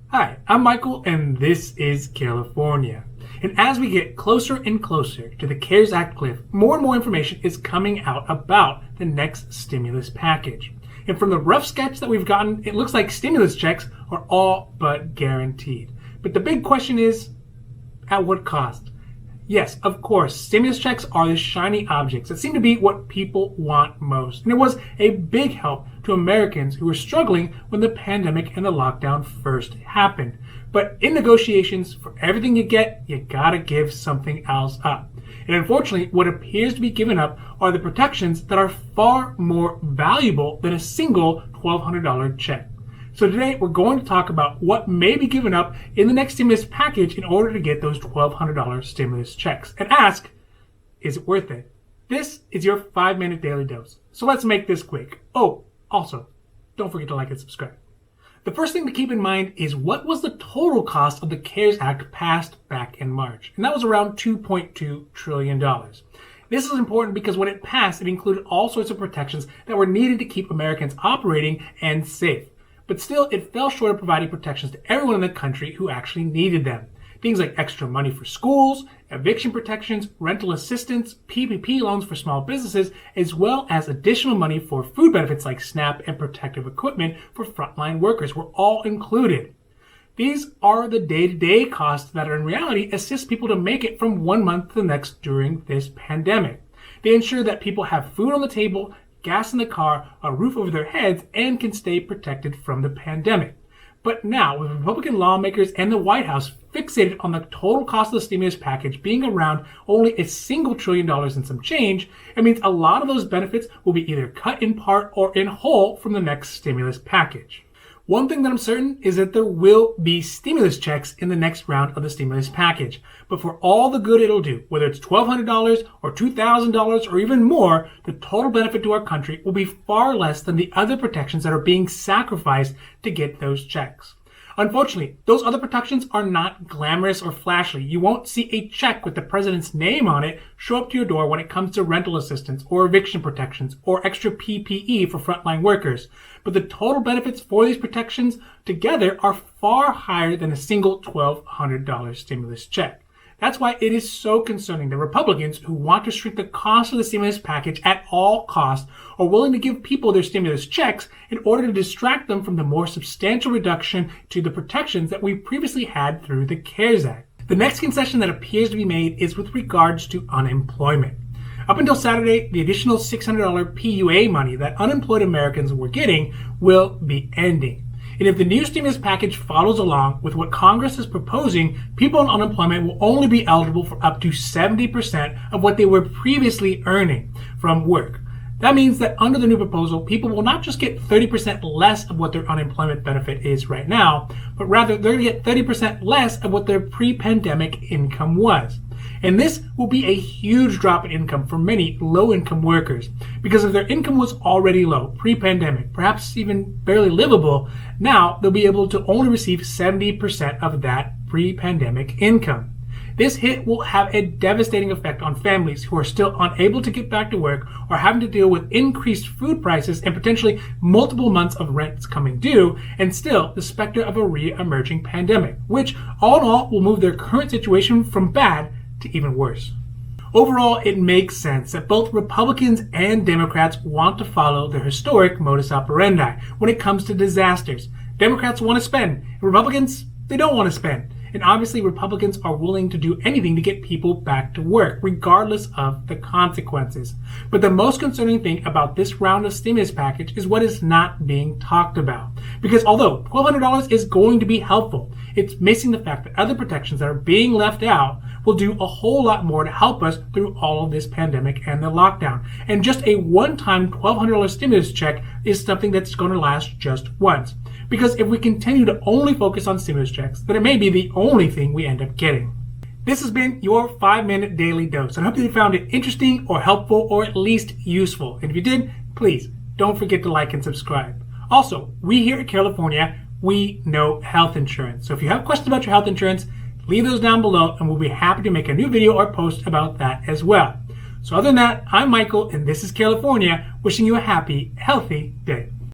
Hi, I'm Michael, and this is California. And as we get closer and closer to the CARES Act cliff, more and more information is coming out about the next stimulus package. And from the rough sketch that we've gotten, it looks like stimulus checks are all but guaranteed. But the big question is, at what cost? Yes, of course, stimulus checks are the shiny objects that seem to be what people want most. And it was a big help to Americans who were struggling when the pandemic and the lockdown first happened. But in negotiations, for everything you get, you gotta give something else up. And unfortunately, what appears to be given up are the protections that are far more valuable than a single $1,200 check. So today we're going to talk about what may be given up in the next stimulus package in order to get those $1,200 stimulus checks and ask, is it worth it? This is your 5-minute daily dose. So let's make this quick. Oh, also, don't forget to like and subscribe. The first thing to keep in mind is what was the total cost of the CARES Act passed back in March? And that was around $2.2 trillion. This is important because when it passed, it included all sorts of protections that were needed to keep Americans operating and safe. But still, it fell short of providing protections to everyone in the country who actually needed them. Things like extra money for schools, eviction protections, rental assistance, PPP loans for small businesses, as well as additional money for food benefits like SNAP and protective equipment for frontline workers were all included. These are the day-to-day costs that in reality assist people to make it from one month to the next during this pandemic. They ensure that people have food on the table, gas in the car, a roof over their heads, and can stay protected from the pandemic. But now, with Republican lawmakers and the White House fixated on the total cost of the stimulus package being around only a single $1 trillion and some change, it means a lot of those benefits will be either cut in part or in whole from the next stimulus package. One thing that I'm certain is that there will be stimulus checks in the next round of the stimulus package. But for all the good it'll do, whether it's $1,200 or $2,000 or even more, the total benefit to our country will be far less than the other protections that are being sacrificed to get those checks. Unfortunately, those other protections are not glamorous or flashy. You won't see a check with the president's name on it show up to your door when it comes to rental assistance or eviction protections or extra PPE for frontline workers. But the total benefits for these protections together are far higher than a single $1,200 stimulus check. That's why it is so concerning that Republicans who want to shrink the cost of the stimulus package at all costs are willing to give people their stimulus checks in order to distract them from the more substantial reduction to the protections that we previously had through the CARES Act. The next concession that appears to be made is with regards to unemployment. Up until Saturday, the additional $600 PUA money that unemployed Americans were getting will be ending. And if the new stimulus package follows along with what Congress is proposing, people on unemployment will only be eligible for up to 70% of what they were previously earning from work. That means that under the new proposal, people will not just get 30% less of what their unemployment benefit is right now, but rather they're going to get 30% less of what their pre-pandemic income was. And this will be a huge drop in income for many low-income workers, because if their income was already low pre-pandemic, perhaps even barely livable, now they'll be able to only receive 70% of that pre-pandemic income. This hit will have a devastating effect on families who are still unable to get back to work or having to deal with increased food prices and potentially multiple months of rents coming due, and still the specter of a re-emerging pandemic, which all in all will move their current situation from bad to even worse. Overall, it makes sense that both Republicans and Democrats want to follow their historic modus operandi when it comes to disasters. Democrats want to spend, and Republicans, they don't want to spend. And obviously, Republicans are willing to do anything to get people back to work, regardless of the consequences. But the most concerning thing about this round of stimulus package is what is not being talked about. Because although $1,200 is going to be helpful, it's missing the fact that other protections that are being left out will do a whole lot more to help us through all of this pandemic and the lockdown. And just a one-time $1,200 stimulus check is something that's going to last just once. Because if we continue to only focus on stimulus checks, then it may be the only thing we end up getting. This has been your 5-minute daily dose. And I hope that you found it interesting or helpful or at least useful. And if you did, please don't forget to like and subscribe. Also, we here at California, we know health insurance. So if you have questions about your health insurance, leave those down below and we'll be happy to make a new video or post about that as well. So other than that, I'm Michael and this is California, wishing you a happy, healthy day.